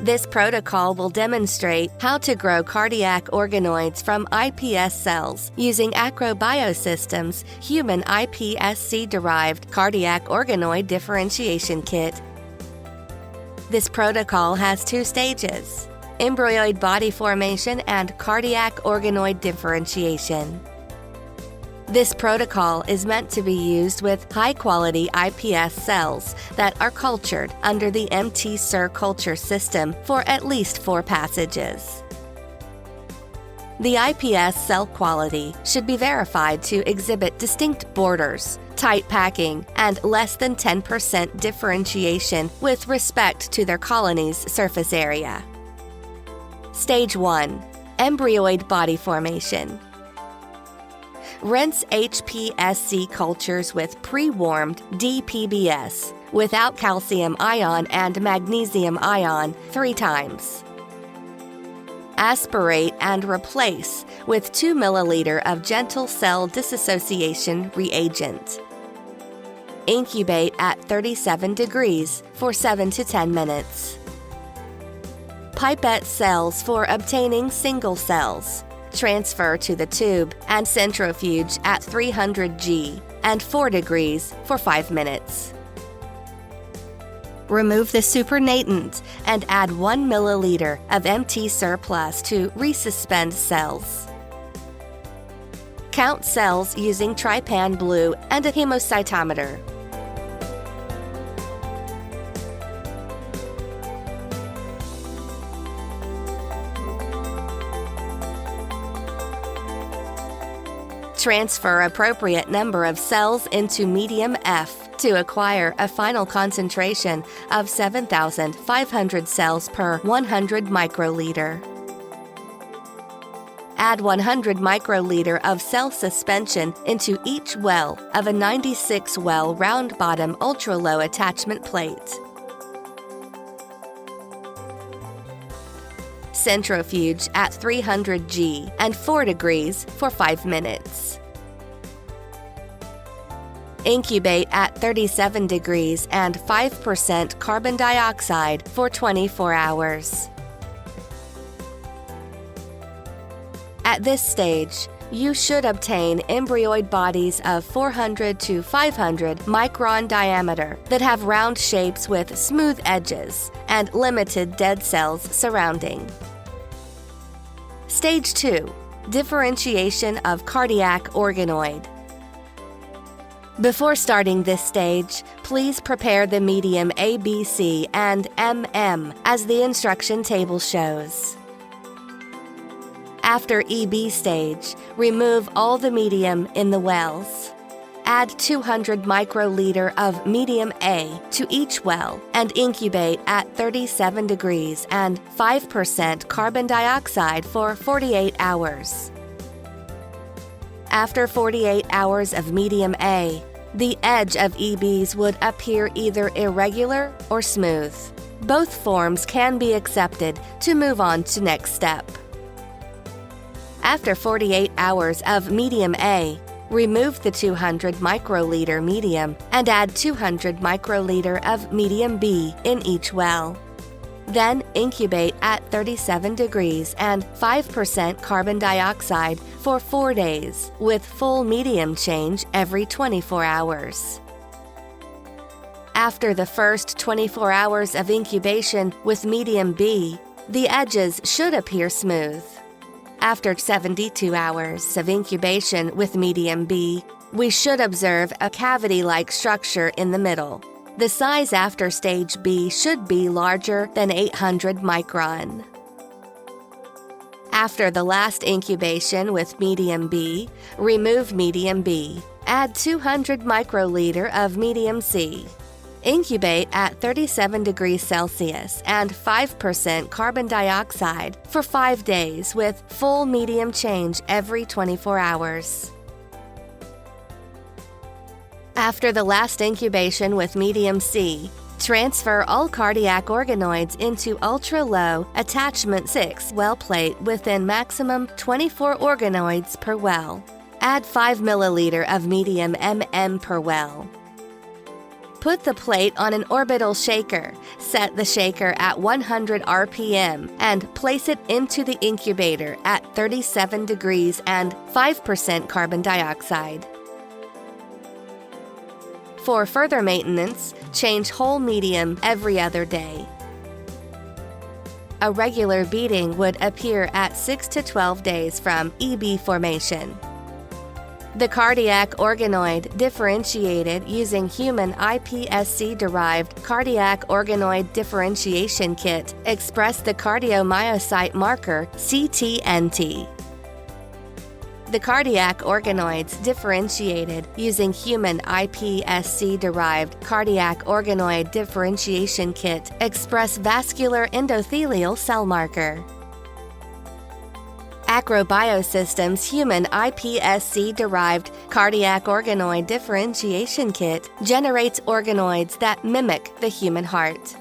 This protocol will demonstrate how to grow cardiac organoids from iPS cells using Acrobiosystems' human iPSC-derived cardiac organoid differentiation kit. This protocol has 2 stages: embryoid body formation and cardiac organoid differentiation. This protocol is meant to be used with high-quality iPS cells that are cultured under the MT-SIR culture system for at least 4 passages. The iPS cell quality should be verified to exhibit distinct borders, tight packing, and less than 10% differentiation with respect to their colony's surface area. Stage 1. Embryoid body formation. Rinse HPSC cultures with pre-warmed DPBS without calcium ion and magnesium ion 3 times. Aspirate and replace with 2 ml of gentle cell dissociation reagent. Incubate at 37 degrees for 7 to 10 minutes. Pipette cells for obtaining single cells. Transfer to the tube and centrifuge at 300 G and 4 degrees for 5 minutes. Remove the supernatant and add 1 ml of MT-SIR+ to resuspend cells. Count cells using trypan blue and a hemocytometer. Transfer appropriate number of cells into medium F to acquire a final concentration of 7,500 cells per 100 microliter. Add 100 microliter of cell suspension into each well of a 96-well round-bottom ultra-low attachment plate. Centrifuge at 300 G and 4 degrees for 5 minutes. Incubate at 37 degrees and 5% carbon dioxide for 24 hours. At this stage, you should obtain embryoid bodies of 400 to 500 micron diameter that have round shapes with smooth edges and limited dead cells surrounding. Stage 2. Differentiation of cardiac organoid. Before starting this stage, please prepare the medium ABC and MM as the instruction table shows. After EB stage, remove all the medium in the wells. Add 200 microliter of medium A to each well and incubate at 37 degrees and 5% carbon dioxide for 48 hours. After 48 hours of medium A, the edge of EBs would appear either irregular or smooth. Both forms can be accepted to move on to next step. After 48 hours of medium A, remove the 200 microliter medium and add 200 microliter of medium B in each well. Then incubate at 37 degrees and 5% carbon dioxide for 4 days with full medium change every 24 hours. After the first 24 hours of incubation with medium B, the edges should appear smooth. After 72 hours of incubation with medium B, we should observe a cavity-like structure in the middle. The size after stage B should be larger than 800 micron. After the last incubation with medium B, remove medium B. Add 200 microliter of medium C. Incubate at 37 degrees Celsius and 5% carbon dioxide for 5 days with full medium change every 24 hours. After the last incubation with medium C, transfer all cardiac organoids into ultra-low attachment 6 well plate within maximum 24 organoids per well. Add 5 ml of medium MM per well. Put the plate on an orbital shaker, Preset the shaker at 100 RPM and place it into the incubator at 37 degrees and 5% carbon dioxide. For further maintenance, change whole medium every other day. A regular beating would appear at 6 to 12 days from EB formation. The cardiac organoid differentiated using human iPSC-derived cardiac organoid differentiation kit expressed the cardiomyocyte marker CTNT. The cardiac organoids differentiated using human iPSC-derived cardiac organoid differentiation kit express vascular endothelial cell marker. Acrobiosystems human iPSC-derived cardiac organoid differentiation kit generates organoids that mimic the human heart.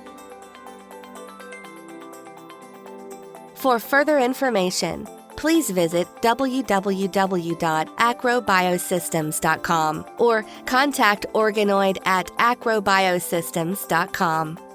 For further information, please visit www.acrobiosystems.com or contact Organoid at acrobiosystems.com.